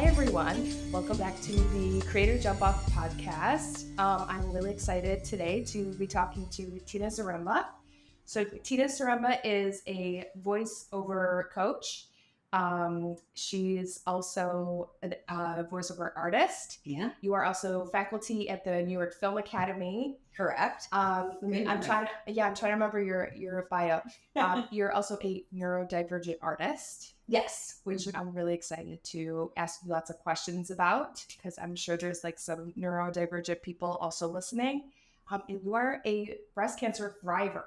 Hi, everyone. Welcome back to the Creator Jump Off podcast. I'm really excited today to be talking to Tina Zaremba. So Tina Zaremba is a voiceover coach. She's also a voiceover artist. Yeah. You are also faculty at the New York Film Academy. Correct. I'm trying to remember your bio. You're also a neurodivergent artist. Yes. Which I'm really excited to ask you lots of questions about, because I'm sure there's like some neurodivergent people also listening. And you are a breast cancer thriver.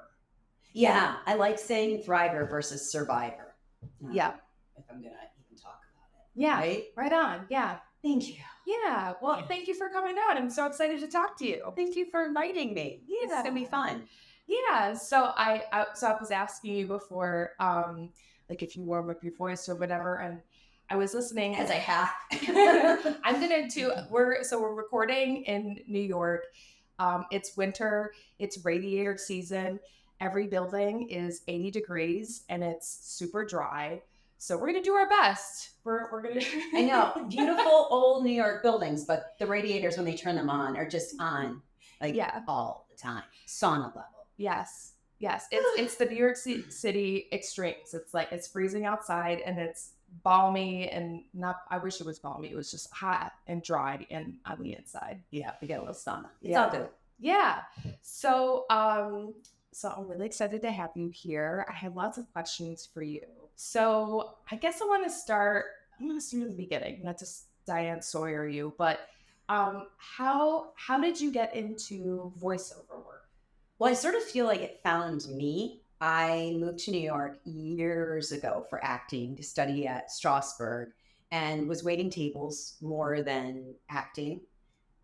Yeah, I like saying thriver versus survivor. Yeah. If I'm going to even talk about it. Yeah. Right on. Yeah. Thank you. Yeah. Well, Thank you for coming on. I'm so excited to talk to you. Thank you for inviting me. Yeah. It's going to be fun. Yeah. So I was asking you before, like if you warm up your voice or whatever, and I was listening as I have. We're recording in New York. It's winter. It's radiator season. Every building is 80 degrees and it's super dry. So we're gonna do our best. We're gonna. I know, beautiful old New York buildings, but the radiators when they turn them on are just on, all the time, sauna level. Yes. It's the New York City extremes. It's like it's freezing outside and it's balmy and not. I wish it was balmy. It was just hot and dry and on the inside. Yeah, we get a little sauna. It's all good. Yeah. So I'm really excited to have you here. I have lots of questions for you. So I guess I'm going to start at the beginning, not just Diane Sawyer you, but how did you get into voiceover work? Well, I sort of feel like it found me. I moved to New York years ago for acting to study at Strasberg and was waiting tables more than acting.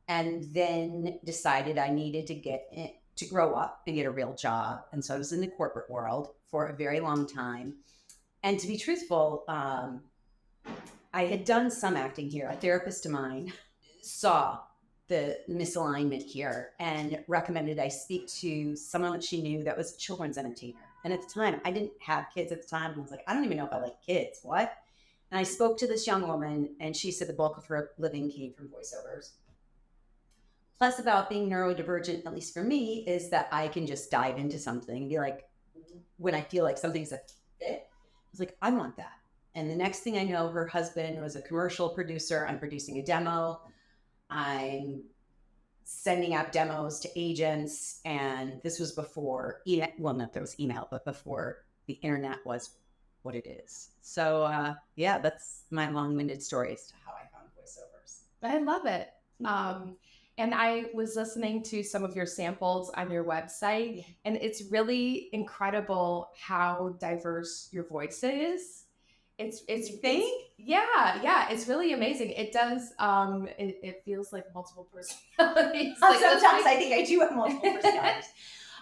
And then decided I needed to grow up and get a real job. And so I was in the corporate world for a very long time. And to be truthful, I had done some acting here. A therapist of mine saw the misalignment here and recommended I speak to someone that she knew that was a children's entertainer. And at the time, I didn't have kids at the time. I was like, I don't even know if I like kids. What? And I spoke to this young woman, and she said the bulk of her living came from voiceovers. Plus, about being neurodivergent, at least for me, is that I can just dive into something and be like, when I feel like something's a fit, I was like, I want that. And the next thing I know, her husband was a commercial producer. I'm producing a demo. I'm sending out demos to agents. And this was before, not there was email, but before the internet was what it is. So, that's my long-winded story as to how I found voiceovers. I love it. And I was listening to some of your samples on your website, and it's really incredible how diverse your voice is. It's really amazing. It does. It feels like multiple personalities. Sometimes I think I do have multiple personalities.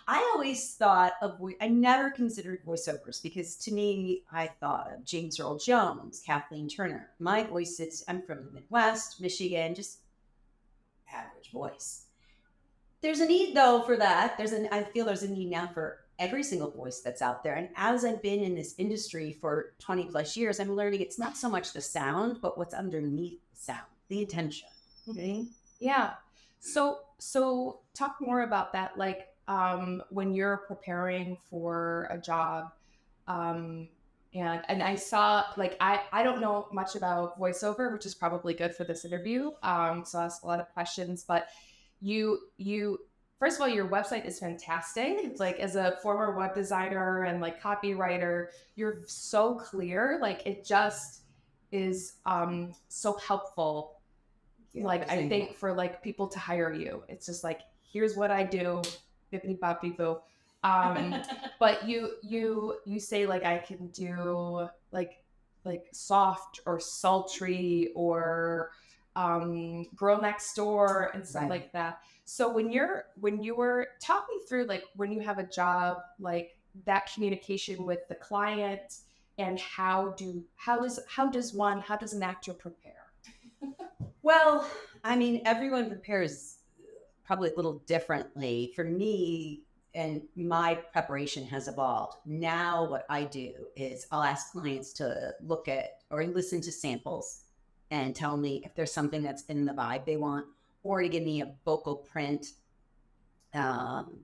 I always thought I never considered voiceovers because to me, I thought of James Earl Jones, Kathleen Turner. My voice is, I'm from the Midwest, Michigan, just average voice. There's a need though for that. I feel there's a need now for every single voice that's out there. And as I've been in this industry for 20 plus years, I'm learning it's not so much the sound, but what's underneath the sound, the intention. Okay. Yeah. So talk more about that. Like, when you're preparing for a job, and I saw, like, I don't know much about voiceover, which is probably good for this interview. So I asked a lot of questions, but you, first of all, your website is fantastic. It's like, as a former web designer and like copywriter, you're so clear. Like, it just is, so helpful. Yeah, like, I think for like people to hire you, it's just like, here's what I do. Bippity boppity boo. But you say like I can do like soft or sultry or girl next door and stuff like that. So when you were talking through like when you have a job, like that communication with the client and how does an actor prepare? Well, I mean, everyone prepares probably a little differently. For me, and my preparation has evolved. Now what I do is I'll ask clients to look at or listen to samples and tell me if there's something that's in the vibe they want, or to give me a vocal print. Um,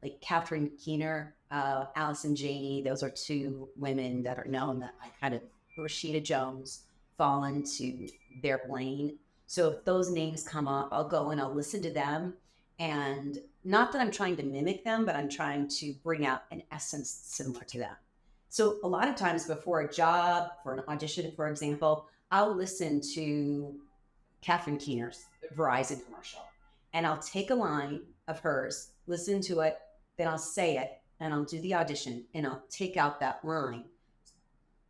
like Catherine Keener, Allison Janney, those are two women that are known that I kind of, Rashida Jones, fall into their lane. So if those names come up, I'll go and I'll listen to them. And not that I'm trying to mimic them, but I'm trying to bring out an essence similar to them. So a lot of times before a job, for an audition, for example, I'll listen to Catherine Keener's Verizon commercial, and I'll take a line of hers, listen to it, then I'll say it, and I'll do the audition, and I'll take out that line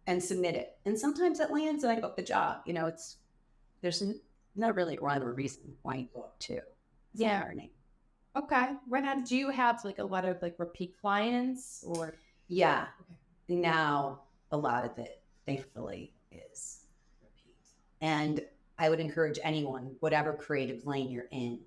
and submit it. And sometimes it lands, and I book the job. You know, there's not really a rhyme or reason why you book too. Yeah. Okay. Right now, do you have like a lot of like repeat clients or? Yeah. Okay. Now a lot of it, thankfully, is repeat. And I would encourage anyone, whatever creative lane you're in,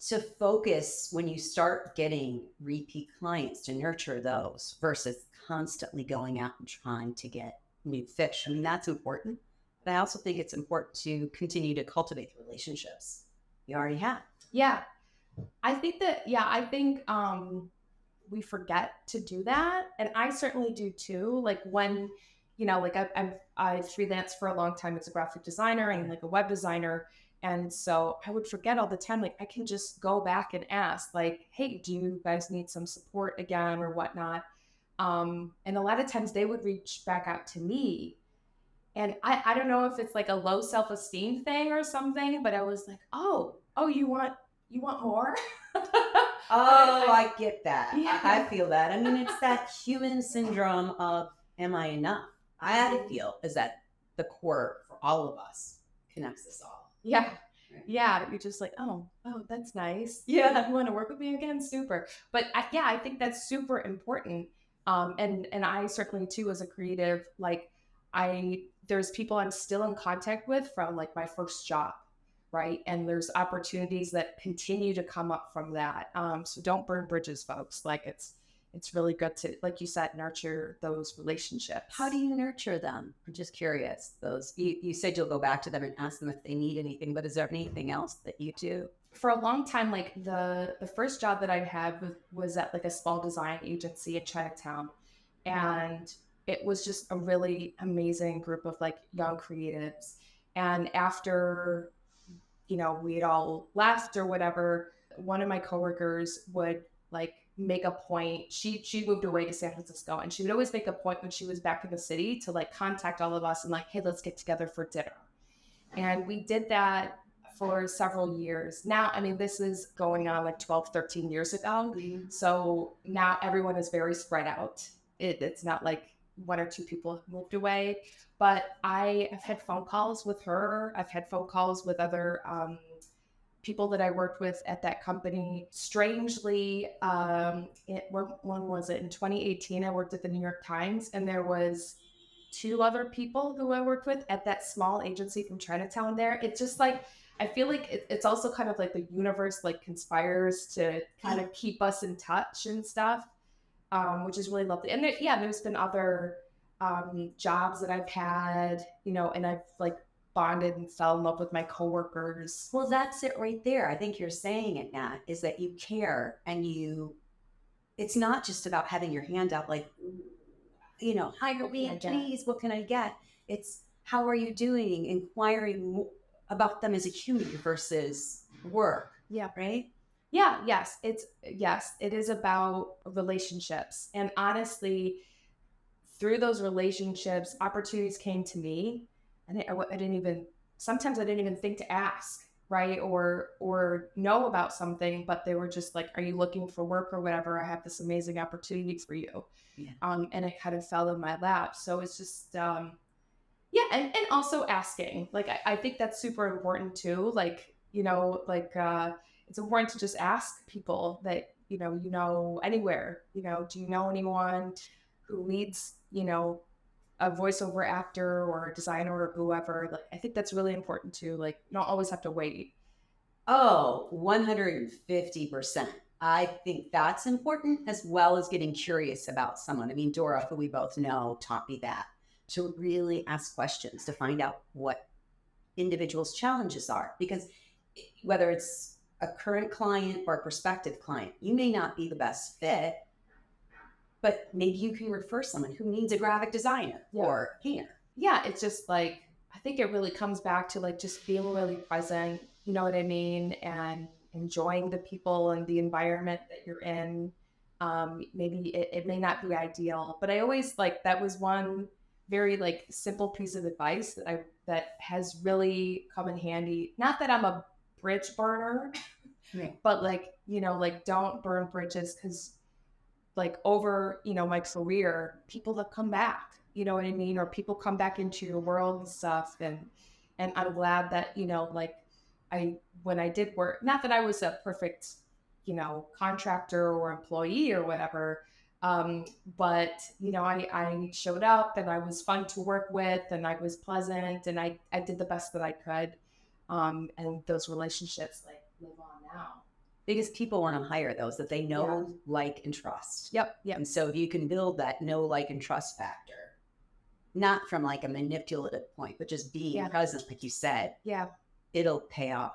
to focus when you start getting repeat clients to nurture those versus constantly going out and trying to get new fish. I mean, that's important. But I also think it's important to continue to cultivate the relationships you already have. Yeah. I think we forget to do that. And I certainly do too. Like when, you know, like I freelanced for a long time as a graphic designer and like a web designer. And so I would forget all the time, like I can just go back and ask like, hey, do you guys need some support again or whatnot? And a lot of times they would reach back out to me. And I don't know if it's like a low self-esteem thing or something, but I was like, oh, you want more? Oh, I get that. Yeah. I feel that. I mean, it's that human syndrome of, am I enough? I feel is that the core for all of us connects us all. Yeah. Yeah. You're just like, oh, that's nice. Yeah. You want to work with me again? Super. But I think that's super important. And I certainly too, as a creative, like there's people I'm still in contact with from like my first job. Right. And there's opportunities that continue to come up from that. So don't burn bridges, folks. Like it's really good to, like you said, nurture those relationships. How do you nurture them? I'm just curious. You said you'll go back to them and ask them if they need anything, but is there anything else that you do? For a long time, like the first job that I had was at like a small design agency in Chinatown. And it was just a really amazing group of like young creatives. And after you know, we'd all left or whatever, one of my coworkers would like make a point. She moved away to San Francisco, and she would always make a point when she was back in the city to like contact all of us and like, hey, let's get together for dinner. And we did that for several years. Now, I mean, this is going on like 12, 13 years ago. Mm-hmm. So now everyone is very spread out. It's not like one or two people have moved away, but I have had phone calls with her. I've had phone calls with other people that I worked with at that company. Strangely, when was it? In 2018, I worked at the New York Times, and there was two other people who I worked with at that small agency from Chinatown there. It's just like, I feel like it's also kind of like the universe like conspires to kind of keep us in touch and stuff. Which is really lovely. And there's been other jobs that I've had, you know, and I've like bonded and fell in love with my coworkers. Well, that's it right there. I think you're saying it, Nat, is that you care and it's not just about having your hand out like, you know, hire me, please, what can I get? It's how are you doing? Inquiring about them as a human versus work. Yeah. Right? Yeah, yes, it is about relationships. And honestly, through those relationships, opportunities came to me, and sometimes I didn't even think to ask, right? Or know about something, but they were just like, are you looking for work or whatever? I have this amazing opportunity for you. Yeah. And it kind of fell in my lap. So it's just, and also asking, like, I think that's super important too. Like, you know, like, it's important to just ask people that, you know, anywhere, you know, do you know anyone who needs, you know, a voiceover actor or a designer or whoever? Like, I think that's really important too. Like, you don't always have to wait. Oh, 150%. I think that's important, as well as getting curious about someone. I mean, Dora, who we both know, taught me that, to really ask questions to find out what individual's challenges are. Because whether it's a current client or a prospective client, you may not be the best fit, but maybe you can refer someone who needs a graphic designer or painter. Yeah, it's just like, I think it really comes back to like just being really present, you know what I mean? And enjoying the people and the environment that you're in. Maybe it may not be ideal, but I always like, that was one very like simple piece of advice that has really come in handy. Not that I'm a bridge burner, Right. but like, you know, like don't burn bridges, because like over, you know, my career, people have come back, you know what I mean? Or people come back into your world and stuff. And I'm glad that, you know, like when I did work, not that I was a perfect, you know, contractor or employee or whatever. But you know, I showed up and I was fun to work with and I was pleasant and I did the best that I could. And those relationships like live on now. Because people want to hire those that they know, like, and trust. Yep. Yep. And so if you can build that know, like, and trust factor, not from like a manipulative point, but just being present, like you said, it'll pay off.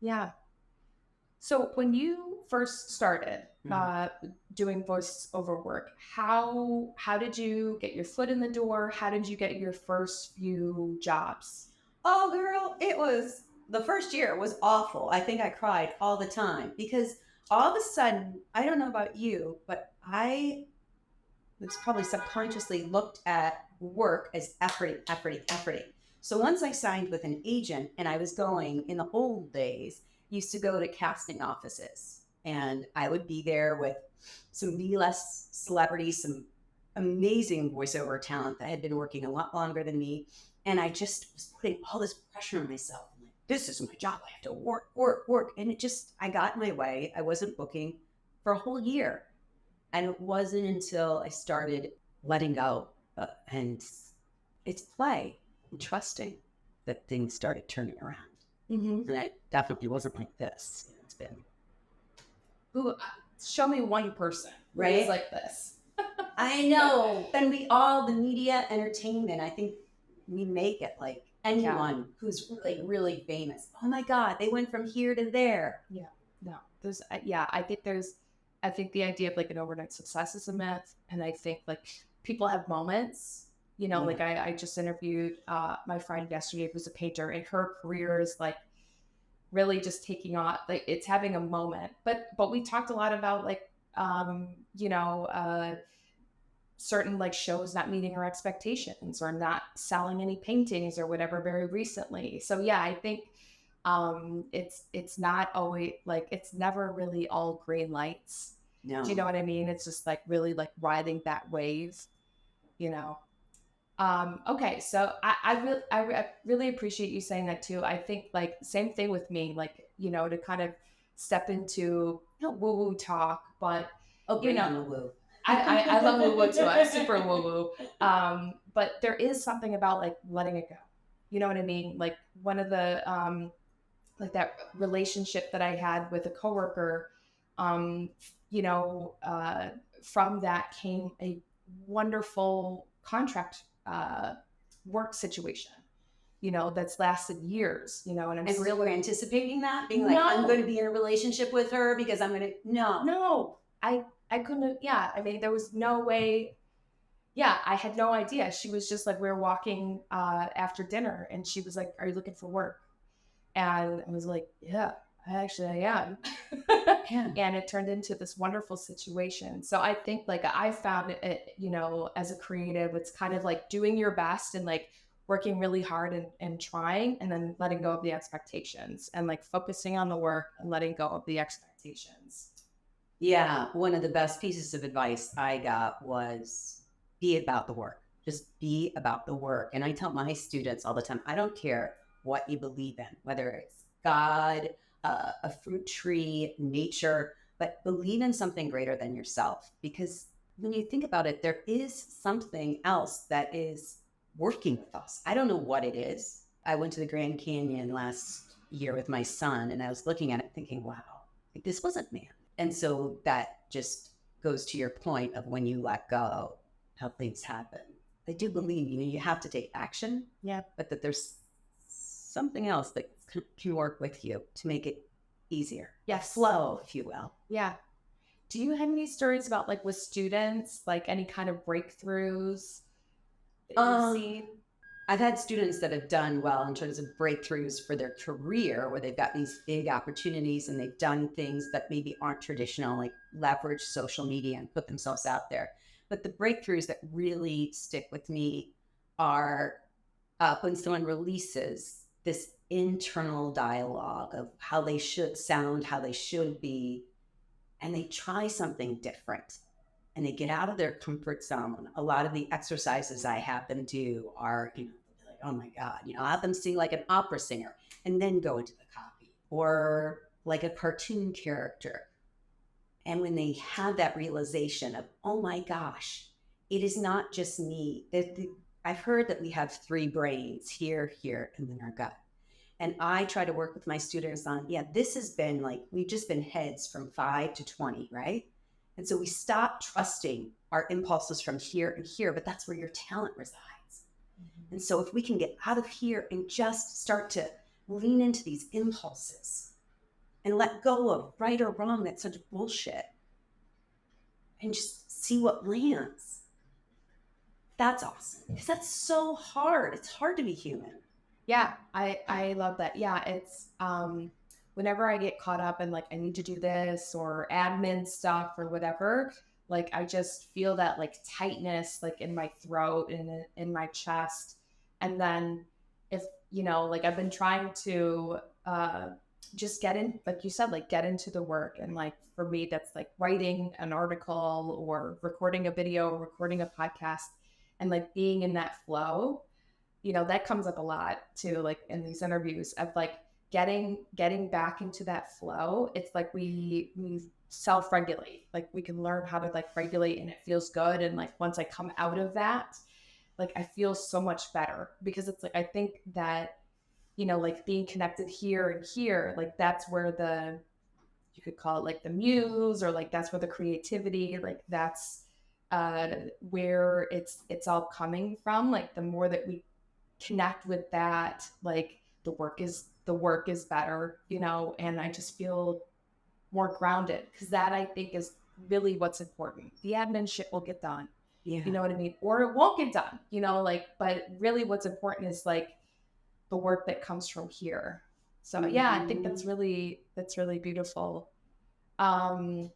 Yeah. So when you first started doing voiceover work, how did you get your foot in the door? How did you get your first few jobs? Oh, girl, it was the first year was awful. I think I cried all the time because all of a sudden, I don't know about you, but I was probably subconsciously looked at work as efforting. So once I signed with an agent and I was going in the old days, used to go to casting offices and I would be there with some B-list celebrities, some amazing voiceover talent that had been working a lot longer than me. And I just was putting all this pressure on myself. I'm like, this is my job. I have to work. And it just, I got in my way. I wasn't booking for a whole year. And it wasn't until I started letting go and it's play and trusting that things started turning around. And I definitely wasn't like this. It's been. Ooh, show me one person right like this. I know. And we all, the media, entertainment, I think we make it like anyone who's really, really famous. Oh my God, they went from here to there. Yeah. No, there's, I think the idea of like an overnight success is a myth. And I think like people have moments, you know, like I just interviewed my friend yesterday who's a painter and her career is like really just taking off, like it's having a moment. But we talked a lot about like, you know, certain like shows not meeting our expectations or not selling any paintings or whatever very recently. So yeah, I think it's not always like, it's never really all green lights. No. Do you know what I mean? It's just like really like riding that wave, you know. Okay, so I really appreciate you saying that too. I think like same thing with me, like, you know, to kind of step into, you know, woo-woo talk, but you know, woo. I love woo-woo too. I'm super woo-woo. But there is something about like letting it go. You know what I mean? Like one of the like that relationship that I had with a coworker, you know, from that came a wonderful contract work situation, you know, that's lasted years, you know, and really anticipating that, being like, I'm going to be in a relationship with her because I'm going to, no, I couldn't, I mean, there was no way. I had no idea. She was just like, we were walking after dinner and she was like, are you looking for work? And I was like, yeah, actually I am. And it turned into this wonderful situation. So I think like I found it, you know, as a creative, it's kind of like doing your best and like working really hard and trying, and then letting go of the expectations and like focusing on the work and letting go of the expectations. Yeah. One of the best pieces of advice I got was be about the work. Just be about the work. And I tell my students all the time, I don't care what you believe in, whether it's God, a fruit tree, nature, but believe in something greater than yourself. Because when you think about it, there is something else that is working with us. I don't know what it is. I went to the Grand Canyon last year with my son and I was looking at it thinking, wow, like, this wasn't man. And so that just goes to your point of when you let go, how things happen. I do believe you have to take action. Yeah. But that there's something else that can work with you to make it easier. A Yes. flow, if you will. Yeah. Do you have any stories about like with students, like any kind of breakthroughs that you've Um, seen? I've had students that have done well in terms of breakthroughs for their career, where they've got these big opportunities and they've done things that maybe aren't traditional, like leverage social media and put themselves out there. But the breakthroughs that really stick with me are when someone releases this internal dialogue of how they should sound, how they should be, and they try something different and they get out of their comfort zone. A lot of the exercises I have them do are, like, oh my God, I'll have them sing like an opera singer and then go into the copy, or like a cartoon character. And when they have that realization of, oh my gosh, it is not just me. I've heard that we have three brains, here, and then our gut. And I try to work with my students on, yeah, this has been like, we've just been heads from 5 to 20, right? And so we stop trusting our impulses from here and here, but that's where your talent resides. And so if we can get out of here and just start to lean into these impulses and let go of right or wrong, that's such bullshit, and just see what lands, that's awesome. Because that's so hard. It's hard to be human. Yeah, I love that. Yeah, it's whenever I get caught up in like I need to do this or admin stuff or whatever, like I just feel that like tightness like in my throat and in my chest. And then if, like I've been trying to just get in, like you said, like get into the work. And like for me, that's like writing an article or recording a video, or recording a podcast, and like being in that flow. That comes up a lot too, like in these interviews of like getting back into that flow. It's like we self-regulate, like we can learn how to like regulate, and it feels good. And like once I come out of that, like I feel so much better, because it's like I think that like being connected here and here, like that's where you could call it like the muse, or like that's where the creativity, like that's where it's all coming from. Like the more that we connect with that, like the work is better, and I just feel more grounded, because that I think is really what's important. The admin shit will get done, Yeah. you know what I mean, or it won't get done, like, but really what's important is like the work that comes from here. So yeah, I think that's really beautiful. um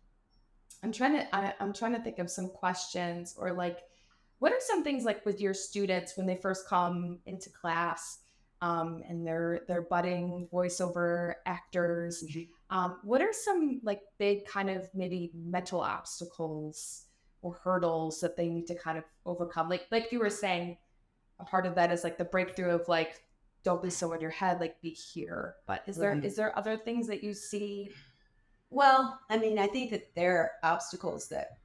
I'm trying to think of some questions, or like, what are some things like with your students when they first come into class, and they're budding voiceover actors? What are some like big kind of maybe mental obstacles or hurdles that they need to kind of overcome? Like you were saying, a part of that is like the breakthrough of like, don't be so in your head, like be here. But is there Right. is there other things that you see? Well, I mean, I think that there are obstacles that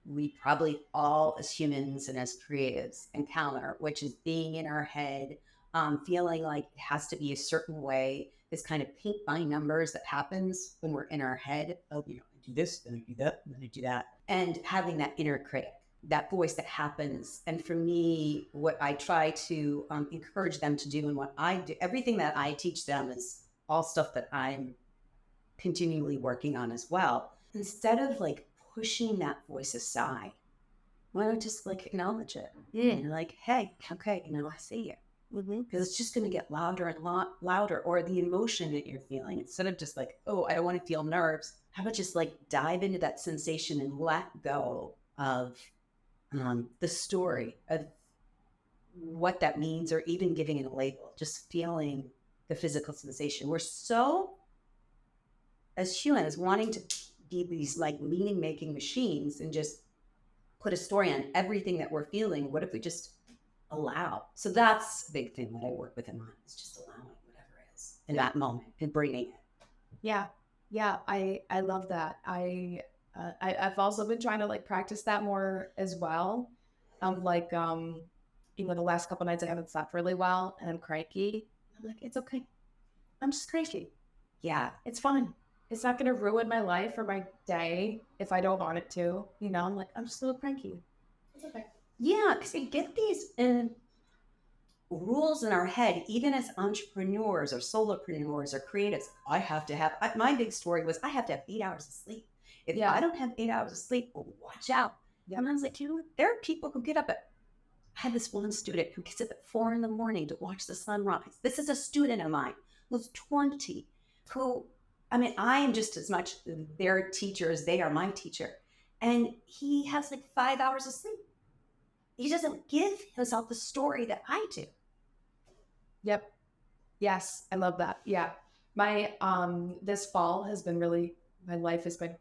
we probably all, as humans and as creatives, encounter, which is being in our head, feeling like it has to be a certain way. This kind of paint by numbers that happens when we're in our head of, I do this, then I do that, then I do that. And having that inner critic, that voice that happens. And for me, what I try to encourage them to do, and what I do, everything that I teach them is all stuff that I'm continually working on as well. Instead of like pushing that voice aside, why not just like acknowledge it? And like, hey, okay, I see it. Because it's just going to get louder and louder, or the emotion that you're feeling. Instead of just like, oh, I don't want to feel nerves. How about just like dive into that sensation and let go of the story of what that means, or even giving it a label, just feeling the physical sensation. We're so, as humans, wanting to be these like meaning making machines and just put a story on everything that we're feeling. What if we just allow? So that's a big thing that I work with in mind, is just allowing whatever is in that moment and bringing it. Yeah, yeah, I love that. I've also been trying to like practice that more as well. Like the last couple nights I haven't slept really well and I'm cranky. I'm like, it's okay. I'm just cranky. Yeah. It's fine. It's not gonna ruin my life or my day if I don't want it to. I'm like, I'm just a little cranky. It's okay. Yeah, because you get these, and rules in our head, even as entrepreneurs or solopreneurs or creatives. I have to have, my big story was I have to have 8 hours of sleep. If I Yeah. don't have 8 hours of sleep, watch out. Yep. And I was like, there are people who get up at, I had this one student who gets up at 4 a.m. to watch the sunrise. This is a student of mine who's 20, who, I mean, I am just as much their teacher as they are my teacher. And he has like 5 hours of sleep. He doesn't give himself the story that I do. Yep. Yes, I love that. Yeah. My this fall has been really, my life has been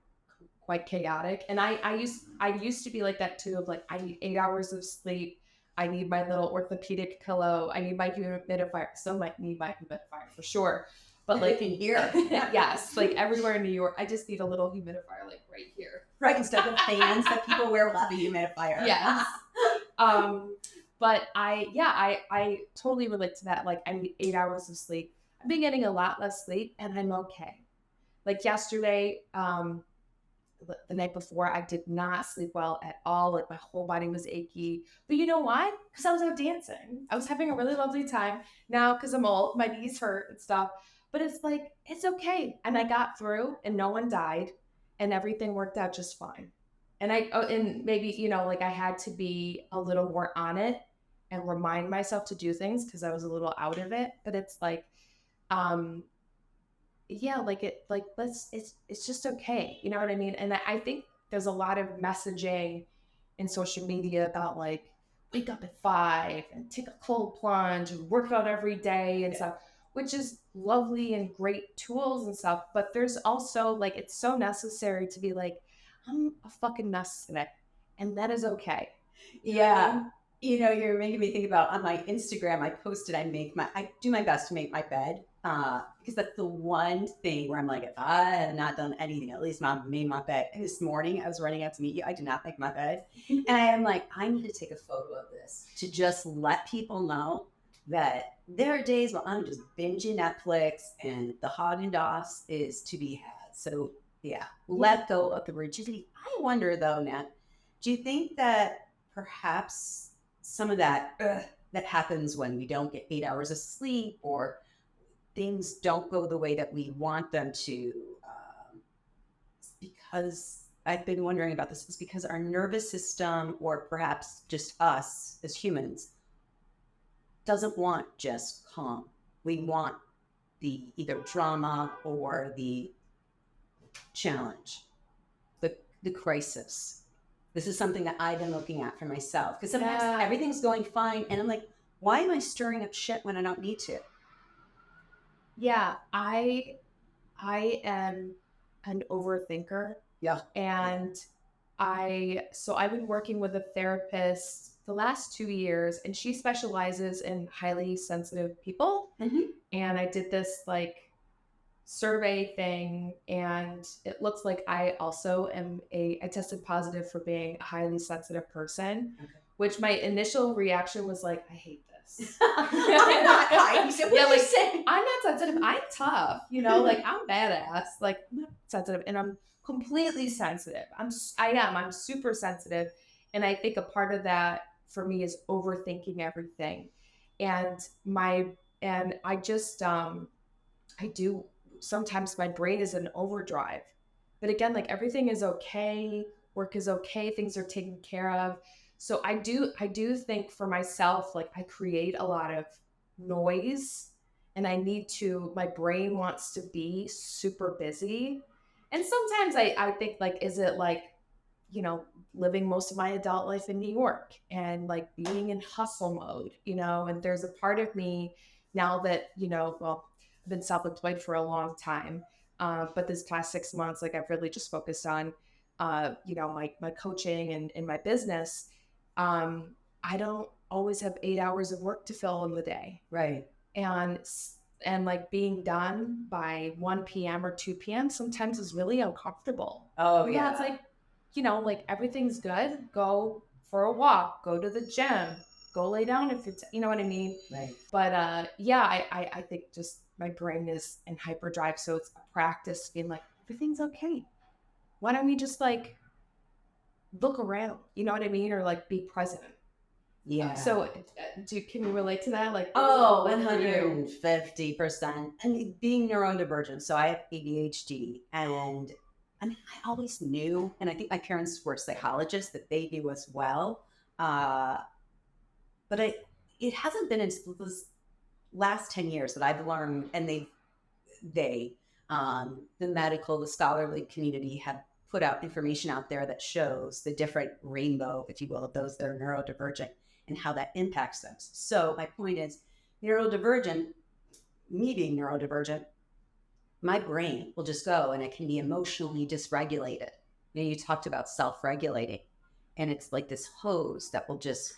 quite chaotic. And I used to be like that too, of like, I need 8 hours of sleep. I need my little orthopedic pillow. I need my humidifier. Still might need my humidifier for sure. But like in here. yes, like everywhere in New York, I just need a little humidifier like right here. Right, instead of fans that people wear, we'll have a humidifier. Yes. But I totally relate to that. Like I need 8 hours of sleep. I've been getting a lot less sleep and I'm okay. Like yesterday, the night before, I did not sleep well at all. Like my whole body was achy. But you know why? Because I was out dancing. I was having a really lovely time. Now, because I'm old, my knees hurt and stuff. But it's like, it's okay. And I got through and no one died and everything worked out just fine. And maybe, like I had to be a little more on it and remind myself to do things because I was a little out of it. But it's like, um, yeah, like it's just okay. You know what I mean? And I think there's a lot of messaging in social media about like wake up at 5 and take a cold plunge and work out every day and stuff, which is lovely and great tools and stuff. But there's also like it's so necessary to be like, I'm a fucking mess today. And that is okay. Yeah. You're making me think about on my Instagram, I posted, I do my best to make my bed. Because that's the one thing where I'm like, if I have not done anything, at least not made my bed. And this morning I was running out to meet you. I did not make my bed. And I am like, I need to take a photo of this to just let people know that there are days when I'm just binging Netflix and the Haagen-Dazs is to be had. So yeah, let go of the rigidity. I wonder though, Nat, do you think that perhaps some of that happens when we don't get 8 hours of sleep or things don't go the way that we want them to, because I've been wondering about this, is because our nervous system, or perhaps just us as humans, doesn't want just calm. We want the either drama or the challenge, the crisis. This is something that I've been looking at for myself because sometimes everything's going fine and I'm like, why am I stirring up shit when I don't need to? Yeah, I am an overthinker. Yeah. And I've been working with a therapist the last 2 years and she specializes in highly sensitive people. Mm-hmm. And I did this like survey thing and it looks like I also I tested positive for being a highly sensitive person, which my initial reaction was like, I hate this. I'm not high. I'm not sensitive. I'm tough. Like I'm badass. Like I'm not sensitive, and I'm completely sensitive. I'm super sensitive, and I think a part of that for me is overthinking everything, and I just I do sometimes my brain is in overdrive, but again, like everything is okay. Work is okay. Things are taken care of. So I do think for myself, like I create a lot of noise and my brain wants to be super busy. And sometimes I think like, is it like, living most of my adult life in New York and like being in hustle mode, and there's a part of me now that, well, I've been self-employed for a long time. But this past 6 months, like I've really just focused on, my coaching and my business. I don't always have 8 hours of work to fill in the day. Right. And like being done by 1 p.m. or 2 p.m. sometimes is really uncomfortable. Oh yeah. It's like, like everything's good. Go for a walk, go to the gym, go lay down if it's, you know what I mean? Right. But I think just my brain is in hyperdrive. So it's a practice being like, everything's okay. Why don't we just like look around, you know what I mean? Or like be present. Yeah. So, can you relate to that? Like, what does that Oh, look like for you? 150%. I mean, being neurodivergent, so I have ADHD, and I mean, I always knew, and I think my parents were psychologists, that they knew as well. Uh, but it hasn't been until this last 10 years that I've learned, and they, the medical, the scholarly community have put out information out there that shows the different rainbow, if you will, of those that are neurodivergent and how that impacts them. So my point is, neurodivergent, me being neurodivergent, my brain will just go and it can be emotionally dysregulated. You talked about self-regulating, and it's like this hose that will just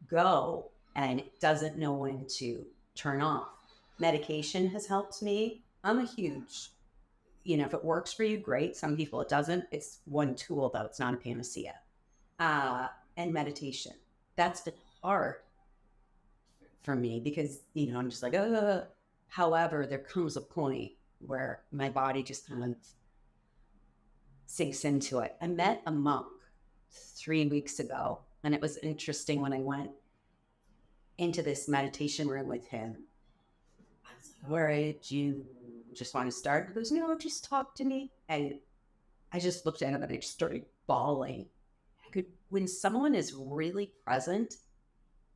go and it doesn't know when to turn off. Medication has helped me. I'm a huge, if it works for you, great. Some people it doesn't. It's one tool, though. It's not a panacea. And meditation. That's been hard for me because, I'm just like, however, there comes a point where my body just kind of sinks into it. I met a monk 3 weeks ago, and it was interesting when I went into this meditation room with him. I was like, all right, do you just want to start? He goes, no, just talk to me. And I just looked at him and I just started bawling. When someone is really present,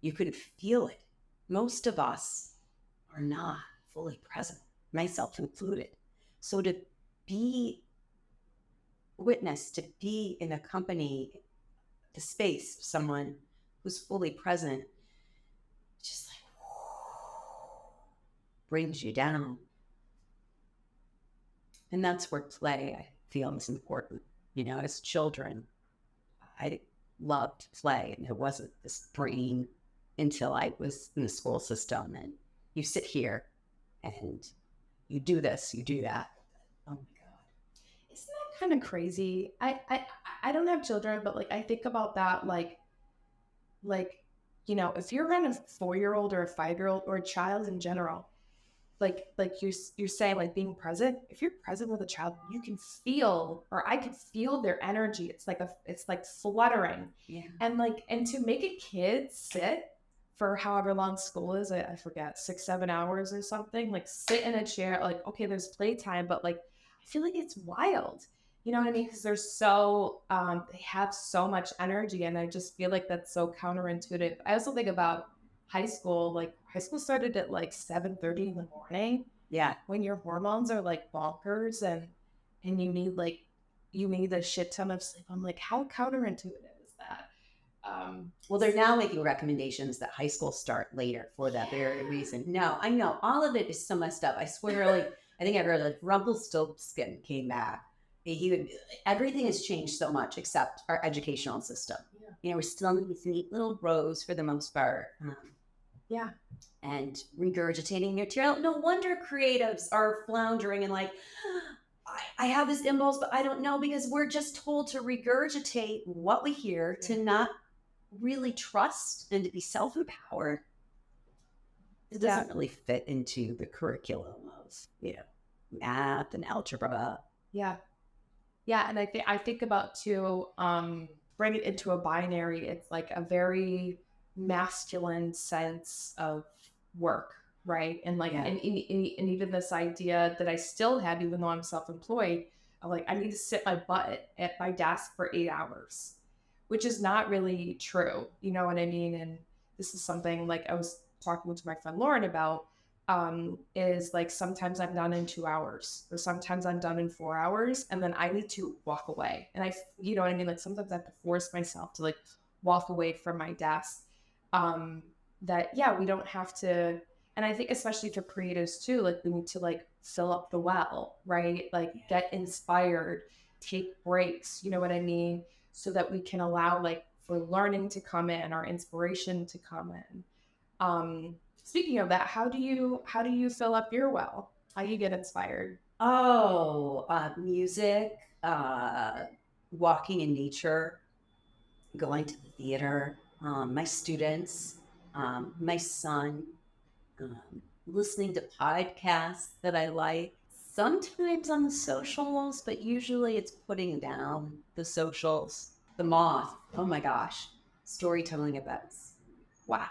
you could feel it. Most of us are not fully present, myself included. So to be witness, to be in a company, the space of someone who's fully present, just like brings you down. And that's where play, I feel, is important. As children, I loved play, and it wasn't this brain until I was in the school system. And you sit here and you do this, you do that. Oh my God. Isn't that kind of crazy? I don't have children, but like I think about that like if you're around a 4-year-old or a 5-year-old or a child in general, like you're saying, like being present. If you're present with a child, you can feel, or I could feel their energy. It's like fluttering. Yeah. And to make a kid sit for however long school is, I forget, 6-7 hours or something, like sit in a chair, like, okay, there's playtime, but like I feel like it's wild. You know what I mean? Because they're so they have so much energy, and I just feel like that's so counterintuitive. I also think about high school. Like high school started at like 7:30 in the morning. Yeah. When your hormones are like bonkers, and you need a shit ton of sleep. I'm like, how counterintuitive is that? Well, they're now making recommendations that high school start later for that very reason. No, I know all of it is so messed up. I swear, like I think I heard like Rumpelstiltskin came back. Everything has changed so much except our educational system. Yeah. We're still in these neat little rows for the most part. Yeah. And regurgitating material. No wonder creatives are floundering and like, I have this impulse, but I don't know, because we're just told to regurgitate what we hear, to not really trust and to be self-empowered. It doesn't really fit into the curriculum of, math and algebra. Yeah. Yeah. And I think about too, bring it into a binary. It's like a very masculine sense of work, right? And like, and even this idea that I still have, even though I'm self-employed, of like, I need to sit my butt at my desk for 8 hours, which is not really true. You know what I mean? And this is something like I was talking to my friend Lauren about, is like sometimes I'm done in 2 hours, or sometimes I'm done in 4 hours, and then I need to walk away. And you know what I mean? Like sometimes I have to force myself to like walk away from my desk. That, yeah, we don't have to. And I think especially for creatives too, like we need to like fill up the well, right? Like get inspired, take breaks, you know what I mean? So that we can allow like for learning to come in, our inspiration to come in. Speaking of that, how do you fill up your well? How do you get inspired? Oh, music, walking in nature, going to the theater, my students, my son, listening to podcasts that I like. Sometimes on the socials, but usually it's putting down the socials. The moth, oh my gosh. storytelling events. Wow.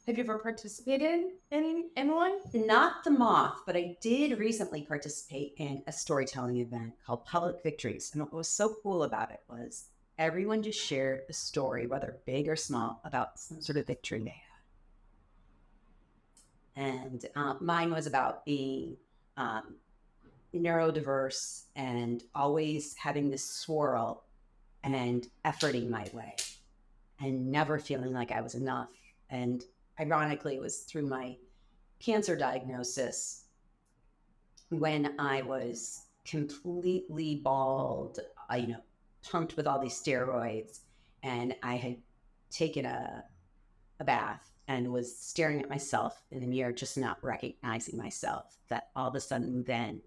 Have you ever participated in one? Not the moth, but I did recently participate in a storytelling event called Public Victories. And what was so cool about it was everyone just shared a story, whether big or small, about some sort of victory they had. And mine was about being neurodiverse and always having this swirl and efforting my way and never feeling like I was enough. And ironically, it was through my cancer diagnosis when I was completely bald, pumped with all these steroids, and I had taken a bath and was staring at myself in the mirror, just not recognizing myself, that all of a sudden then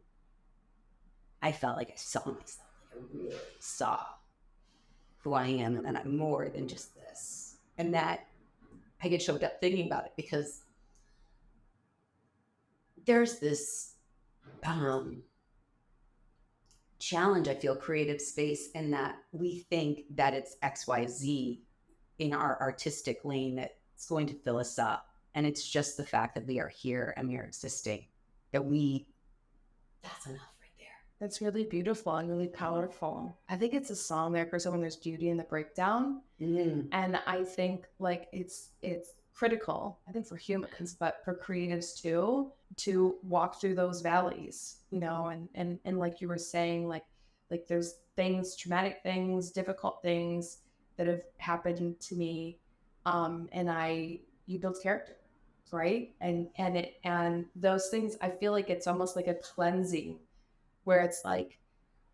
I felt like I saw myself. Like I really saw who I am and I'm more than just this. And that I get choked up thinking about it because there's this challenge, I feel, creative space in that we think that it's XYZ in our artistic lane that's going to fill us up. And it's just the fact that we are here and we are existing, that's enough right there. That's really beautiful and really powerful. I think it's a song there for someone, there's beauty in the breakdown. And I think like it's critical, I think, for humans, but for creatives too, to walk through those valleys, and like you were saying, like there's things, traumatic things, difficult things that have happened to me. And you build character, right? And those things, I feel like it's almost like a cleansing, where it's like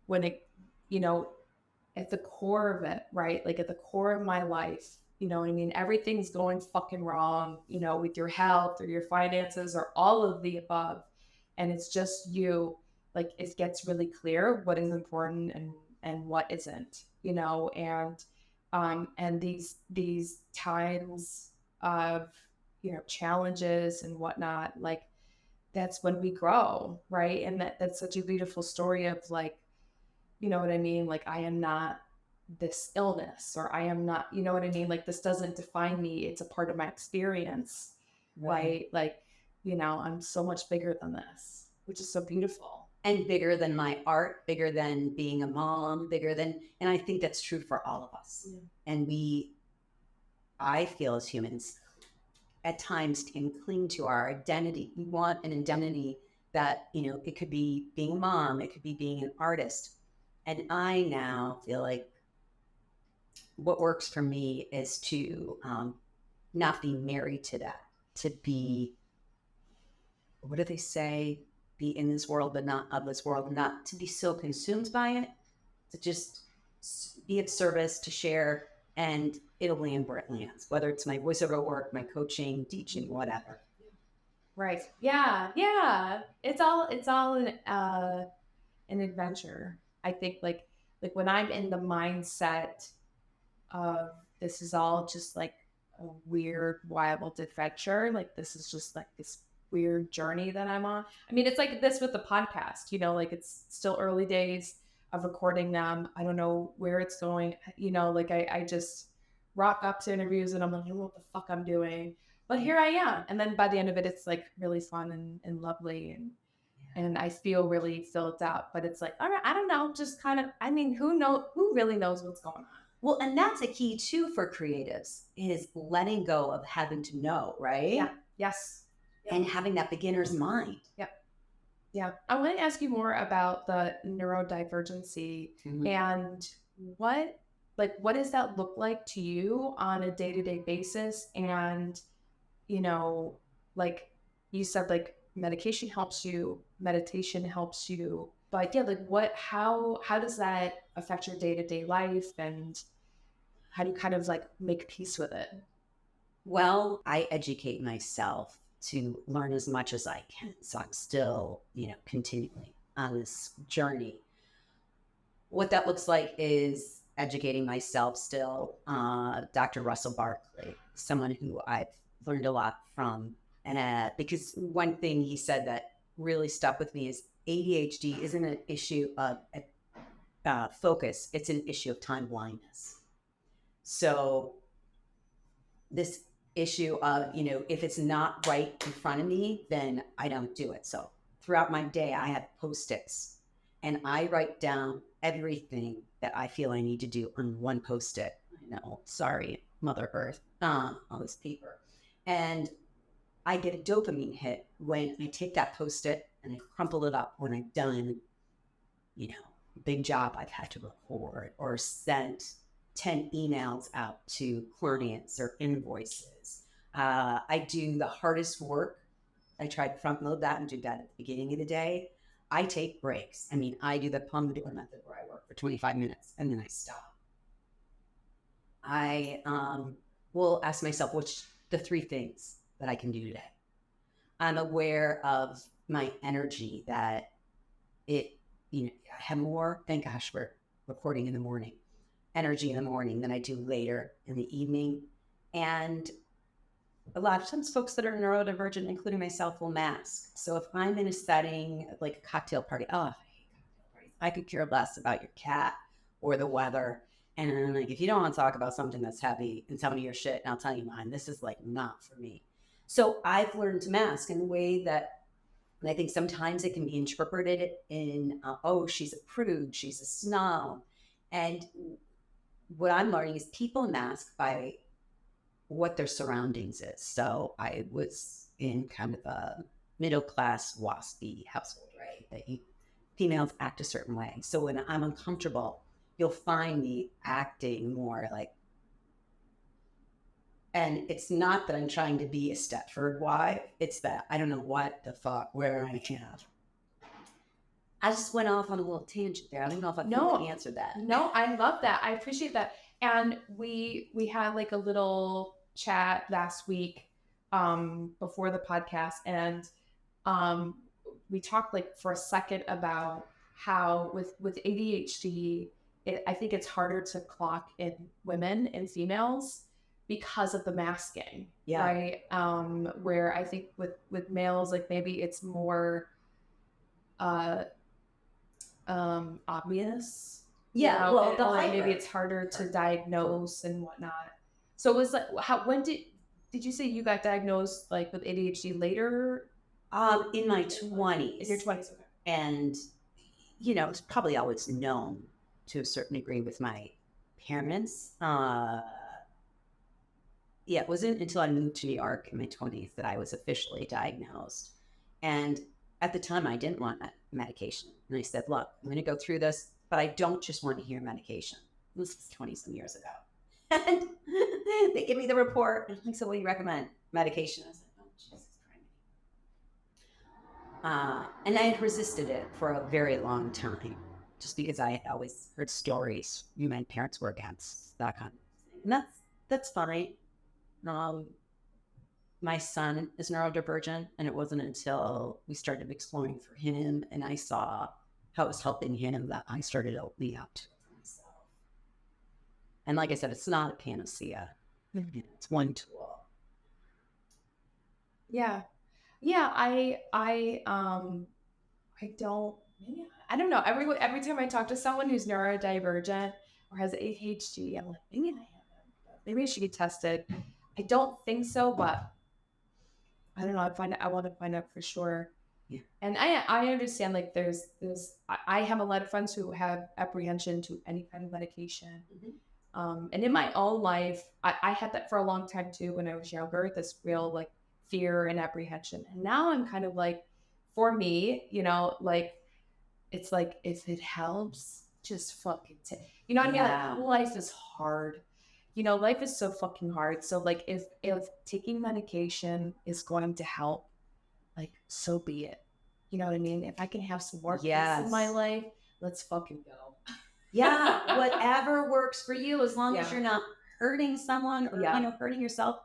when it, at the core of it, right? Like at the core of my life, you know what I mean? Everything's going fucking wrong, with your health or your finances or all of the above. And it's just you, like it gets really clear what is important and what isn't, and these times of, challenges and whatnot, like that's when we grow, right? And that's such a beautiful story of like, you know what I mean? Like, I am not this illness, or I am not, you know what I mean? Like, this doesn't define me. It's a part of my experience, right? Like, I'm so much bigger than this, which is so beautiful. And bigger than my art, bigger than being a mom, and I think that's true for all of us. Yeah. And I feel as humans, at times can cling to our identity. We want an identity that, it could be being a mom, it could be being an artist. And I now feel like what works for me is to not be married to that, to be, what do they say? Be in this world, but not of this world, not to be so consumed by it, to just be of service, to share, and it'll land where it lands, whether it's my voiceover work, my coaching, teaching, whatever. Right. Yeah. Yeah. It's all an adventure. I think like when I'm in the mindset of this is all just like a weird, wild adventure, like this is just like this weird journey that I'm on. I mean, it's like this with the podcast, like it's still early days of recording them. I don't know where it's going, like I just rock up to interviews and I'm like, I don't know what the fuck I'm doing, but here I am. And then by the end of it, it's like really fun and lovely, and I feel really filled out. But it's like, all right, I don't know, just kind of, I mean, who really knows what's going on? Well, and that's a key too for creatives, is letting go of having to know, right? Yeah. Yes. And having that beginner's mind. Yep. Yeah. I want to ask you more about the neurodivergency. Mm-hmm. And what does that look like to you on a day-to-day basis? And, like you said, like medication helps you, meditation helps you, but yeah, like how does that affect your day-to-day life, and how do you kind of like make peace with it? Well, I educate myself to learn as much as I can. So I'm still, continuing on this journey. What that looks like is educating myself still. Dr. Russell Barkley, someone who I've learned a lot from. And because one thing he said that really stuck with me is ADHD isn't an issue of focus. It's an issue of time blindness. So this issue of, if it's not right in front of me, then I don't do it. So throughout my day, I have Post-its and I write down everything that I feel I need to do on one Post-it. I know, sorry, Mother Earth, all this paper. And I get a dopamine hit when I take that Post-it and I crumple it up when I'm done, big job I've had to record or send 10 emails out to clients or invoices. I do the hardest work. I try to front load that and do that at the beginning of the day. I take breaks. I mean, I do the Pomodoro method where I work for 25 minutes and then I stop. I will ask myself, what's the 3 things that I can do today? I'm aware of my energy, that I have more, thank gosh, we're recording in the morning, energy in the morning than I do later in the evening. And a lot of times folks that are neurodivergent, including myself, will mask. So if I'm in a setting like a cocktail party, oh, I hate cocktail parties. I could care less about your cat or the weather. And like, if you don't want to talk about something that's heavy and tell me your shit, and I'll tell you mine, this is like not for me. So I've learned to mask in a way that, and I think sometimes it can be interpreted in, oh, she's a prude, she's a snob. And what I'm learning is people mask by what their surroundings is. So I was in kind of a middle-class WASPy household, right? That females act a certain way. So when I'm uncomfortable, you'll find me acting more like, and it's not that I'm trying to be a Stepford wife. It's that I don't know what the fuck, where I am. I just went off on a little tangent there. I don't know if I can answer that. No, I love that. I appreciate that. And we had like a little chat last week before the podcast, and we talked like for a second about how with ADHD, I think it's harder to clock in women and females because of the masking, right? Where I think with males, like maybe it's more obvious. Yeah, well, maybe it's harder to diagnose and whatnot. So it was like, when did you say you got diagnosed like with ADHD later? In my 20s. In your 20s, okay. And it's probably always known to a certain degree with my parents. It wasn't until I moved to New York in my 20s that I was officially diagnosed. And at the time, I didn't want medication. And I said, look, I'm going to go through this, but I don't just want to hear medication. This was 20-some years ago. And they give me the report. And I said, what do you recommend? Medication. I said, oh, Jesus Christ. And I had resisted it for a very long time, just because I had always heard stories my parents were against, that kind of thing. And that's fine. My son is neurodivergent, and it wasn't until we started exploring for him and I saw how it was helping him that I started opening up to it for myself. And like I said, it's not a panacea. It's one tool. Yeah. I don't know. Every time I talk to someone who's neurodivergent or has ADHD, I'm like, maybe I should get tested. I don't think so, but I don't know. I want to find out for sure. Yeah. And I understand, like I have a lot of friends who have apprehension to any kind of medication. Mm-hmm. And in my own life, I had that for a long time too when I was younger, this real like fear and apprehension. And now I'm kind of like, for me, like, it's like, if it helps, just fucking take. You know what I mean? Like, life is hard. Life is so fucking hard. So like, if taking medication is going to help, like, so be it. You know what I mean? If I can have some more peace in my life, let's fucking go. Yeah, whatever works for you, as long as you're not hurting someone or hurting yourself.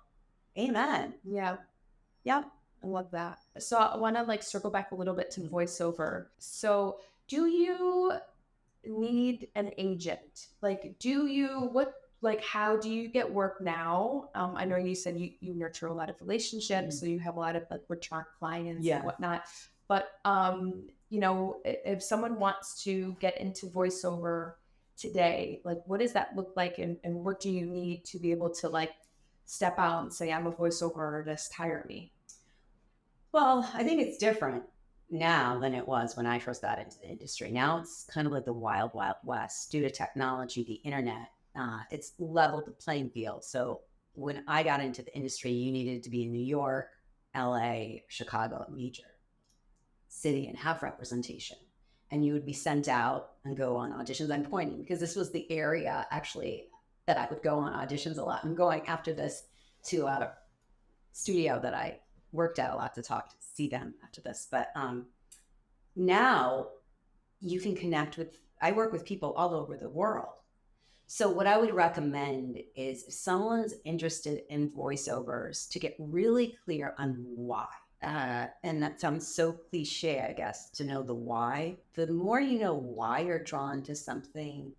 Amen. Yeah. I love that. So I want to like circle back a little bit to voiceover. So do you need an agent? Like, how do you get work now? I know you said you nurture a lot of relationships, so you have a lot of like return clients and whatnot. But if someone wants to get into voiceover, today? Like, what does that look like? And what do you need to be able to like step out and say, I'm a voiceover artist, hire me? Well, I think it's different now than it was when I first got into the industry. Now it's kind of like the wild, wild west due to technology, the internet. It's leveled the playing field. So when I got into the industry, you needed to be in New York, LA, Chicago, a major city and have representation. And you would be sent out and go on auditions. I'm pointing because this was the area actually that I would go on auditions a lot. I'm going after this to a studio that I worked at a lot to talk to see them after this. But now you can connect with, I work with people all over the world. So what I would recommend is if someone's interested in voiceovers to get really clear on why. And that sounds so cliche, I guess, to know the why. The more you know why you're drawn to something,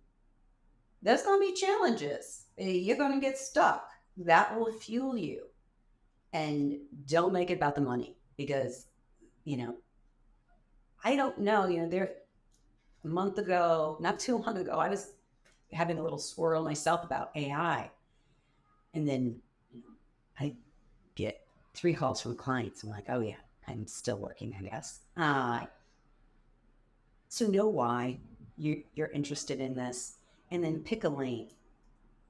there's going to be challenges. You're going to get stuck. That will fuel you. And don't make it about the money because, I don't know, there a month ago, not too long ago, I was having a little swirl myself about AI. And then I get 3 calls from clients. I'm like, oh yeah, I'm still working, I guess. So know why you're interested in this and then pick a lane.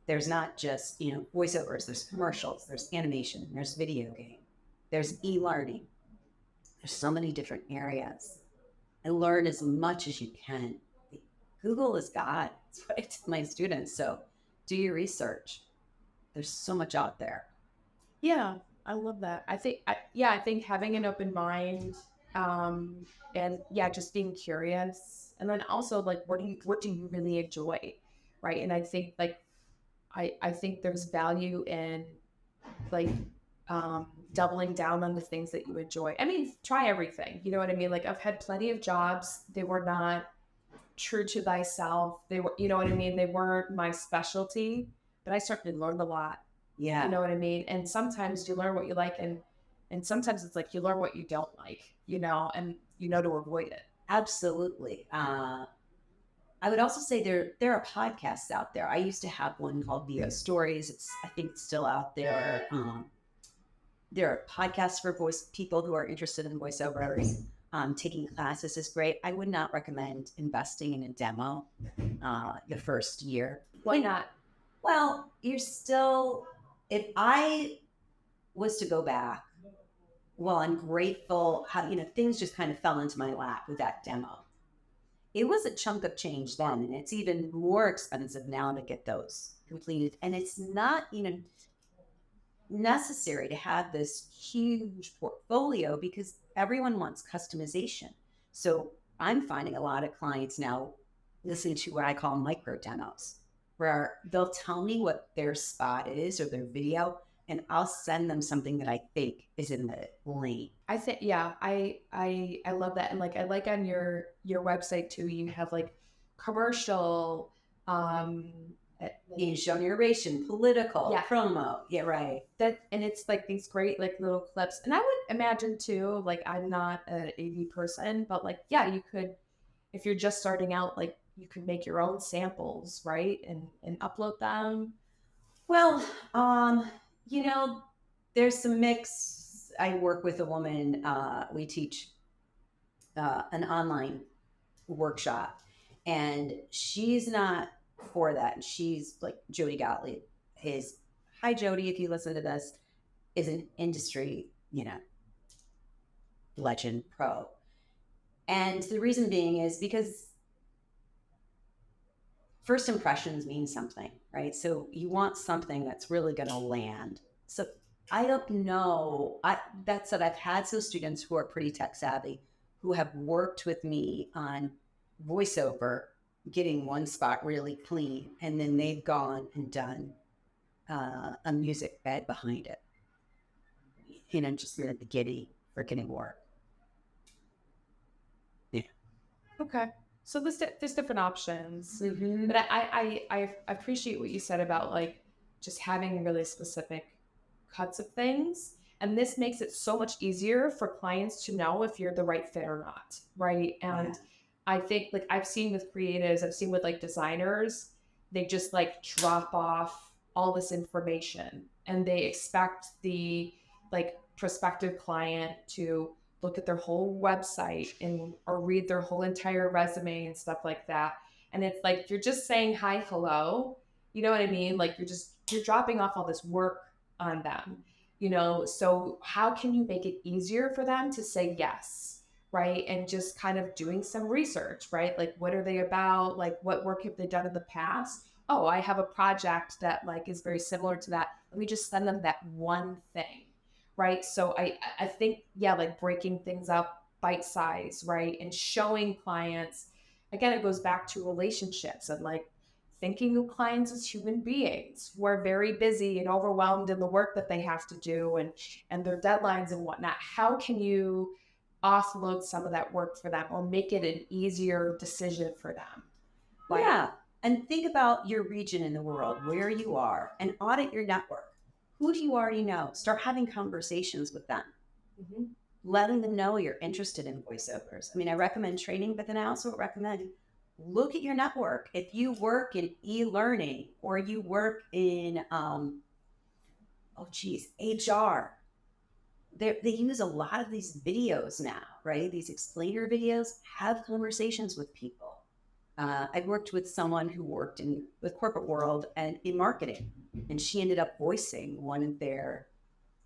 There's not just, voiceovers, there's commercials, there's animation, there's video game, there's e-learning. There's so many different areas. And learn as much as you can. Google is God. That's what I tell my students. So do your research. There's so much out there. Yeah, I love that. I think having an open mind, and yeah, just being curious, and then also like, what do you really enjoy, right? And I think like, I think there's value in like, doubling down on the things that you enjoy. I mean, try everything. You know what I mean? Like, I've had plenty of jobs. They were not true to thyself. They were, you know what I mean? They weren't my specialty, but I certainly learned a lot. Yeah. You know what I mean? And sometimes you learn what you like, and sometimes it's like you learn what you don't like, and you know to avoid it. Absolutely. I would also say there are podcasts out there. I used to have one called VO Stories. I think it's still out there. There are podcasts for people who are interested in voiceovers. Taking classes is great. I would not recommend investing in a demo the first year. Why not? Well, you're still, if I was to go back, well, I'm grateful how, things just kind of fell into my lap with that demo. It was a chunk of change then, and it's even more expensive now to get those completed. And it's not, necessary to have this huge portfolio because everyone wants customization. So I'm finding a lot of clients now listening to what I call micro demos, where they'll tell me what their spot is or their video, and I'll send them something that I think is in the lane. I think, yeah, I love that. And like, I like on your website too, you have like commercial, show narration, political, yeah, promo. Yeah, right. And it's like these great like little clips. And I would imagine too, like, I'm not an AV person, but like, yeah, you could, if you're just starting out, like you could make your own samples, right? And upload them. Well, there's some mix. I work with a woman. We teach an online workshop, and she's not for that. And she's like Jody Gottlieb. Hi Jody, if you listen to this, is an industry, legend pro. And the reason being is because first impressions mean something, right? So you want something that's really going to land. So I don't know. That said, I've had some students who are pretty tech savvy who have worked with me on voiceover, getting one spot really clean, and then they've gone and done a music bed behind it. Just the giddy for getting work. Yeah. Okay. So there's different options, Mm-hmm. but I appreciate what you said about like just having really specific cuts of things, and this makes it so much easier for clients to know if you're the right fit or not, right? And I think like I've seen with creatives, I've seen with like designers, they just like drop off all this information and they expect the like prospective client to look at their whole website and or read their whole entire resume and stuff like that. And it's like you're just saying hi, hello. You know what I mean? Like you're dropping off all this work on them. So how can you make it easier for them to say yes? Right? And just kind of doing some research, right? Like, what are they about? Like, what work have they done in the past? Oh, I have a project that like is very similar to that. Let me just send them that one thing, right? So I think yeah, like breaking things up bite size, right, and showing clients. Again, it goes back to relationships and like thinking of clients as human beings who are very busy and overwhelmed in the work that they have to do and their deadlines and whatnot. How can you offload some of that work for them or make it an easier decision for them? Like, Yeah. And think about your region in the world, where you are, and audit your network. Who do you already know? Start having conversations with them, mhm. letting them know you're interested in voiceovers. I mean, I recommend training, but then I also recommend look at your network. If you work in e-learning or you work in, HR, they use a lot of these videos now, right? These explainer videos. Have conversations with people. I worked with someone who worked in the corporate world and in marketing, and she ended up voicing one of their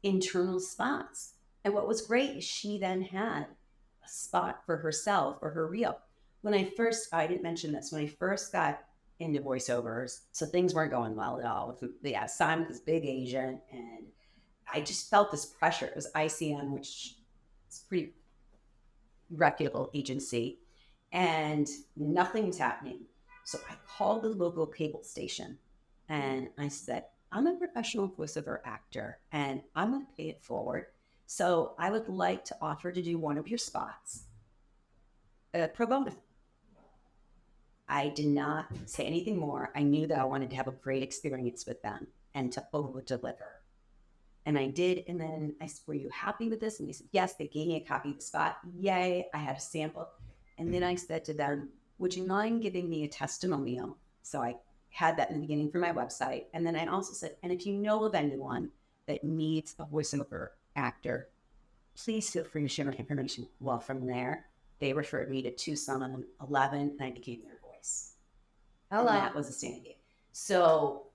internal spots. And what was great is she then had a spot for herself or her reel. I didn't mention this, when I first got into voiceovers, so things weren't going well at all. Yeah, Simon was big Asian, and I just felt this pressure. It was ICM, which is a pretty reputable agency, and nothing was happening. So I called the local cable station and I said, I'm a professional voiceover actor and I'm going to pay it forward. So I would like to offer to do one of your spots pro bono. I did not say anything more. I knew that I wanted to have a great experience with them and to over deliver. And I did. And then I said, were you happy with this? And they said, yes. They gave me a copy of the spot. Yay. I had a sample. And then I said to them, would you mind giving me a testimonial? So I had that in the beginning for my website. And then I also said, and if you know of anyone that needs a voiceover actor, please feel free to share my information. Well, from there, they referred me to Tucson on 11, and I became their voice. Hello. And that was a standing. So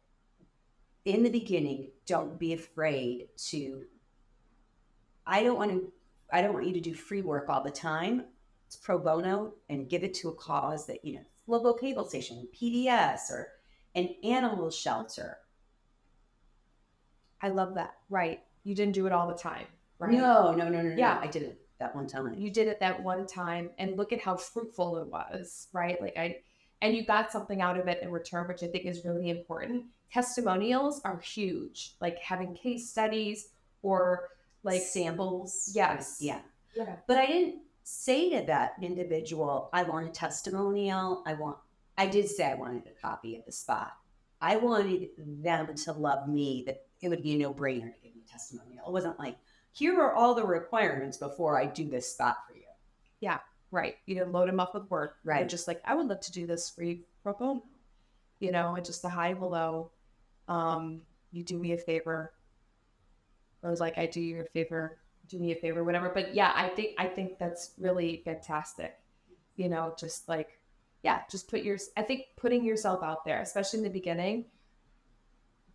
in the beginning, don't be afraid to. I don't want you to do free work all the time. It's pro bono and give it to a cause that, local cable station, PBS, or an animal shelter. I love that. Right. You didn't do it all the time. Right. No. Yeah. I did it that one time. You did it that one time and look at how fruitful it was. Right. And you got something out of it in return, which I think is really important. Testimonials are huge, like having case studies or like samples. Yes. Yeah. But I didn't say to that individual, I want a testimonial. I did say I wanted a copy of the spot. I wanted them to love me, that it would be a no-brainer to give me a testimonial. It wasn't like, here are all the requirements before I do this spot for you. Yeah. Right. You didn't load them up with work. Right. They're just like, I would love to do this for you pro bono. And just the hi, hello. You do me a favor. I was like, I do you a favor, do me a favor, whatever. But yeah, I think that's really fantastic. Just like, yeah, just I think putting yourself out there, especially in the beginning,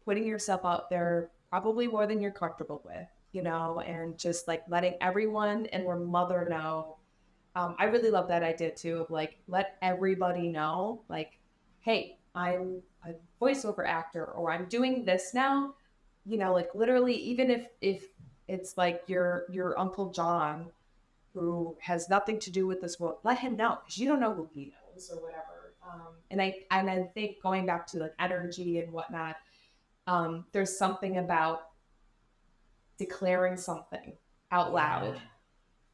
putting yourself out there probably more than you're comfortable with, and just like letting everyone and your mother know. I really love that idea too of like, let everybody know, like, hey, I'm a voiceover actor or I'm doing this now, like literally, even if it's like your Uncle John who has nothing to do with this world, let him know because you don't know who he knows or whatever. And I think going back to like energy and whatnot, there's something about declaring something out loud.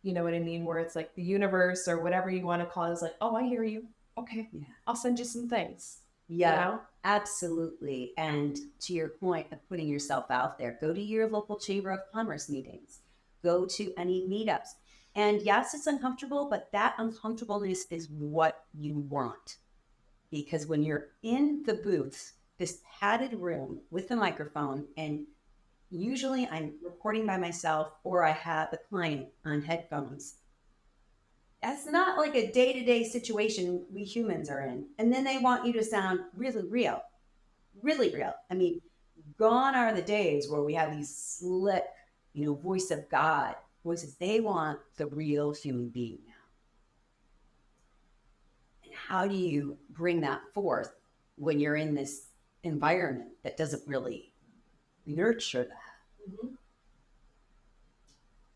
You know what I mean? Where it's like the universe or whatever you want to call it is like, oh, I hear you. Okay. Yeah. I'll send you some things. Yeah, absolutely. And to your point of putting yourself out there, go to your local Chamber of Commerce meetings, go to any meetups. And yes, it's uncomfortable, but that uncomfortableness is what you want. Because when you're in the booth, this padded room with the microphone, and usually I'm recording by myself or I have a client on headphones. That's not like a day-to-day situation we humans are in. And then they want you to sound really real, really real. I mean, gone are the days where we have these slick, voice of God voices. They want the real human being now. And how do you bring that forth when you're in this environment that doesn't really nurture that? Mhm.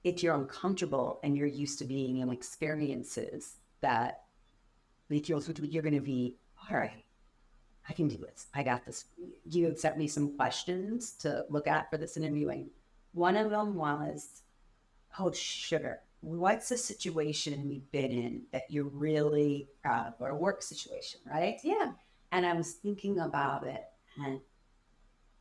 If you're uncomfortable and you're used to being in experiences that make you you're going to be, all right, I can do this. I got this. You had sent me some questions to look at for this interviewing. One of them was, oh, sugar. What's a situation we've been in that you're really proud of, or a work situation, right? Yeah. And I was thinking about it. And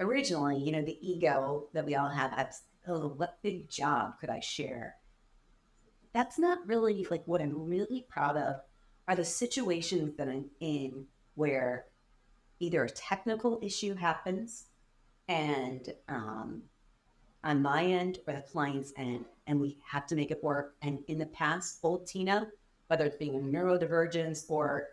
originally, the ego that we all have, I was, oh, what big job could I share? That's not really like what I'm really proud of are the situations that I'm in where either a technical issue happens and on my end or the client's end, and we have to make it work. And in the past, old Tina, whether it's being a neurodivergence or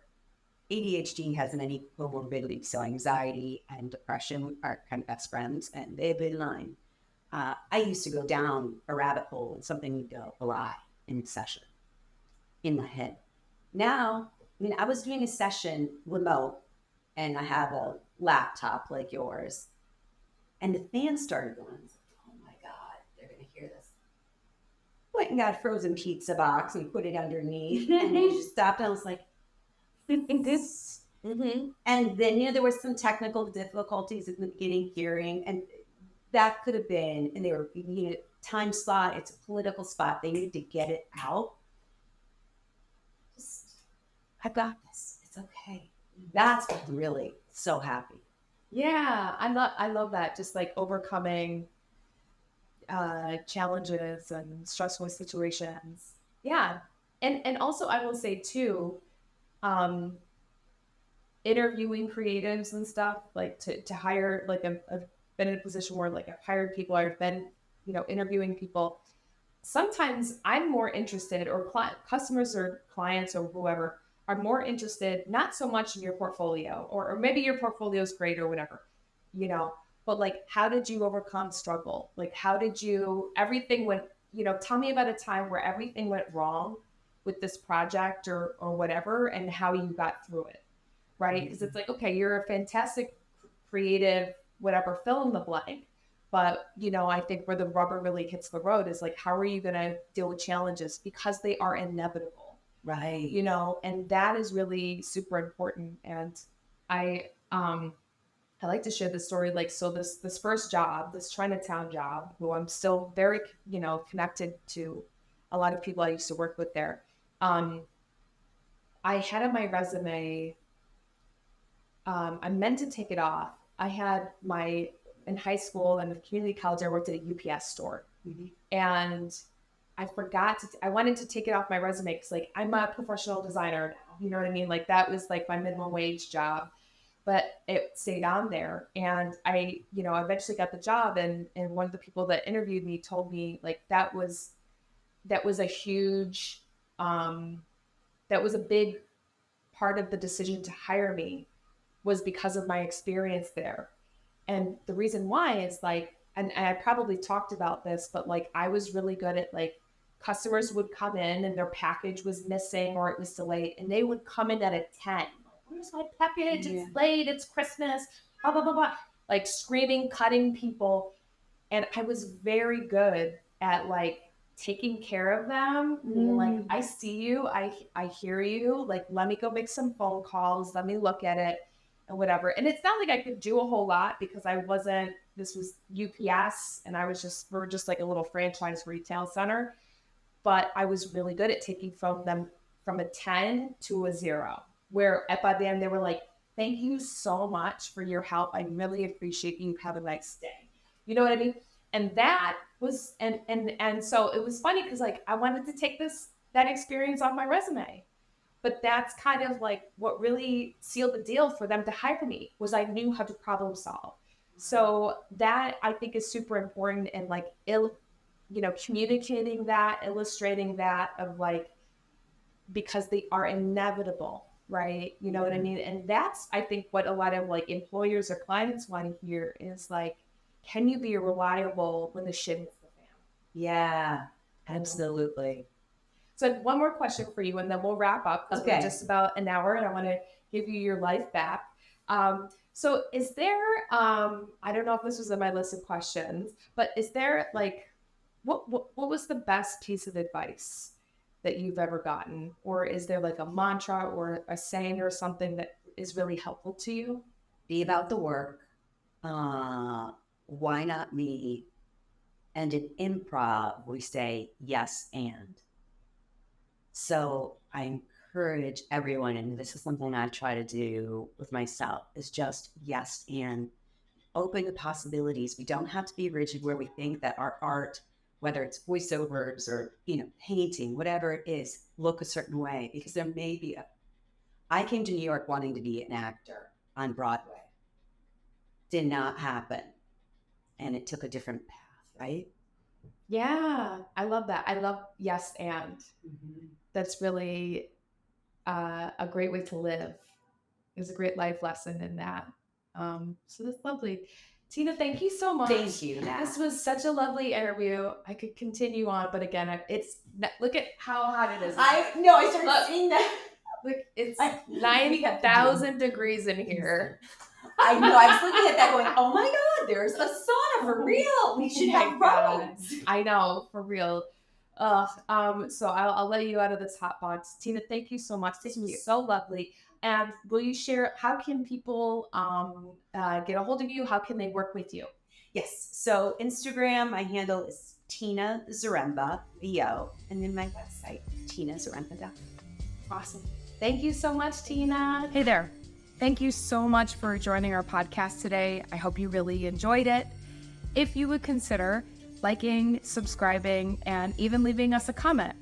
ADHD has many comorbidities, so anxiety and depression are kind of best friends, and they've been line. I used to go down a rabbit hole and something would go awry in session in my head. Now, I was doing a session remote and I have a laptop like yours, and the fan started going. I was like, oh my God, they're going to hear this. Went and got a frozen pizza box and put it underneath, and then just stopped. And I was like, Mm-hmm. and then, there was some technical difficulties in the beginning hearing, and that could have been, and they were, time slot, it's a political spot. They needed to get it out. Just, I got this. It's okay. That's really so happy. Yeah, I love that. Just like overcoming challenges and stressful situations. Yeah. And also I will say too, um, interviewing creatives and stuff, like to hire, like I've been in a position where like I've hired people, I've been, interviewing people. Sometimes I'm more interested, or customers or clients or whoever are more interested, not so much in your portfolio, or maybe your portfolio is great or whatever, but like, how did you overcome struggle? Like, how did you, everything went, tell me about a time where everything went wrong with this project or whatever, and how you got through it. Right. Because it's like, okay, you're a fantastic creative, whatever, fill in the blank. But, I think where the rubber really hits the road is like, how are you going to deal with challenges? Because they are inevitable, Right. and that is really super important. And I like to share this story. Like, so this first job, this Chinatown job, who I'm still very, connected to a lot of people I used to work with there. I had on my resume, I meant to take it off. I had in high school and community college, I worked at a UPS store. Mm-hmm. And I forgot I wanted to take it off my resume because like I'm a professional designer now. You know what I mean? Like that was like my minimum wage job, but it stayed on there. And I, eventually got the job, and one of the people that interviewed me told me like that was a huge, that was a big part of the decision to hire me, was because of my experience there. And the reason why is like, and I probably talked about this, but like I was really good at like, customers would come in and their package was missing or it was delayed, and they would come in at a 10. Where's my package? Yeah. It's late. It's Christmas. Blah, blah, blah, blah. Like screaming, cutting people. And I was very good at like taking care of them. Like, I see you. I hear you. Like, let me go make some phone calls. Let me look at it and whatever. And it's not like I could do a whole lot because this was UPS, and we're just like a little franchise retail center. But I was really good at taking from them from a 10 to a 0, where by the end they were like, thank you so much for your help. I really appreciate you. Have a nice day. You know what I mean? And that was, and so it was funny because like I wanted to take that experience on my resume. But that's kind of like what really sealed the deal for them to hire me, was I knew how to problem solve. So that I think is super important, and like communicating that, illustrating that, of like, because they are inevitable, right? You know what I mean? And that's, I think, what a lot of like employers or clients want to hear is like, can you be reliable when the shit hits the fan? Yeah, absolutely. So I have one more question for you, and then we'll wrap up, because we're Okay. just about an hour, and I want to give you your life back. So is there, I don't know if this was on my list of questions, but is there like, what was the best piece of advice that you've ever gotten? Or is there like a mantra or a saying or something that is really helpful to you? Be about the work. Why not me? And in improv, we say yes and. So I encourage everyone, and this is something I try to do with myself, is just yes and open the possibilities. We don't have to be rigid where we think that our art, whether it's voiceovers or painting, whatever it is, look a certain way, because there may be I came to New York wanting to be an actor on Broadway. Did not happen. And it took a different path, right? Yeah, I love that. I love yes and. That's really a great way to live. There's a great life lesson in that. So that's lovely. Tina, thank you so much. Thank you, Nat. This was such a lovely interview. I could continue on, but again, look at how hot it is. I started seeing that. Look, it's 90,000 degrees in here. I know. I was looking at that going, oh my God, there's a sauna for real. We should have robes. I know, for real. So I'll let you out of this hot box. Tina, thank you so much. This was so lovely. And will you share, how can people get a hold of you? How can they work with you? Yes. So Instagram, my handle is Tina Zaremba, VO, and then my website, tinazaremba.com. Awesome. Thank you so much, Tina. Hey there. Thank you so much for joining our podcast today. I hope you really enjoyed it. If you would consider liking, subscribing, and even leaving us a comment.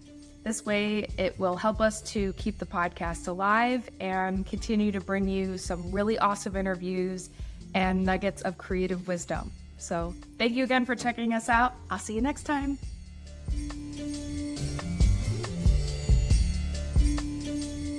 This way, it will help us to keep the podcast alive and continue to bring you some really awesome interviews and nuggets of creative wisdom. So thank you again for checking us out. I'll see you next time.